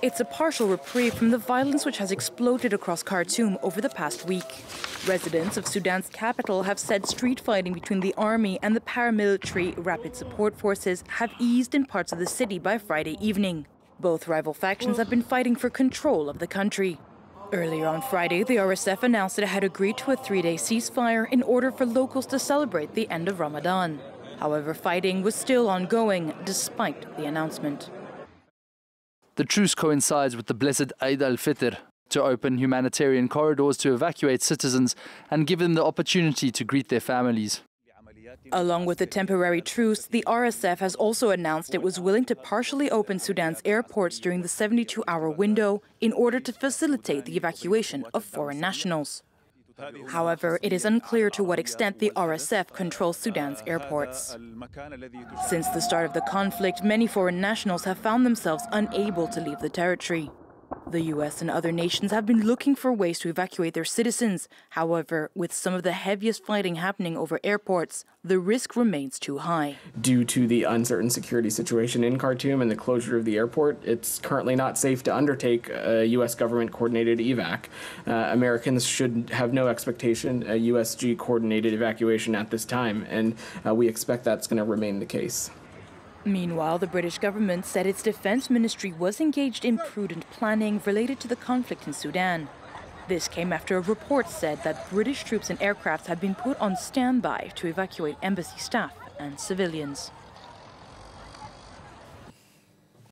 It's a partial reprieve from the violence which has exploded across Khartoum over the past week. Residents of Sudan's capital have said street fighting between the army and the paramilitary rapid support forces have eased in parts of the city by Friday evening. Both rival factions have been fighting for control of the country. Earlier on Friday, the RSF announced that it had agreed to a 3-day ceasefire in order for locals to celebrate the end of Ramadan. However, fighting was still ongoing despite the announcement. The truce coincides with the blessed Eid al-Fitr to open humanitarian corridors to evacuate citizens and give them the opportunity to greet their families. Along with the temporary truce, the RSF has also announced it was willing to partially open Sudan's airports during the 72-hour window in order to facilitate the evacuation of foreign nationals. However, it is unclear to what extent the RSF controls Sudan's airports. Since the start of the conflict, many foreign nationals have found themselves unable to leave the territory. The US and other nations have been looking for ways to evacuate their citizens. However, with some of the heaviest fighting happening over airports, the risk remains too high. Due to the uncertain security situation in Khartoum and the closure of the airport, it's currently not safe to undertake a US government-coordinated evac. Americans should have no expectation a USG-coordinated evacuation at this time, and we expect that's going to remain the case. Meanwhile, the British government said its defense ministry was engaged in prudent planning related to the conflict in Sudan. This came after a report said that British troops and aircraft had been put on standby to evacuate embassy staff and civilians.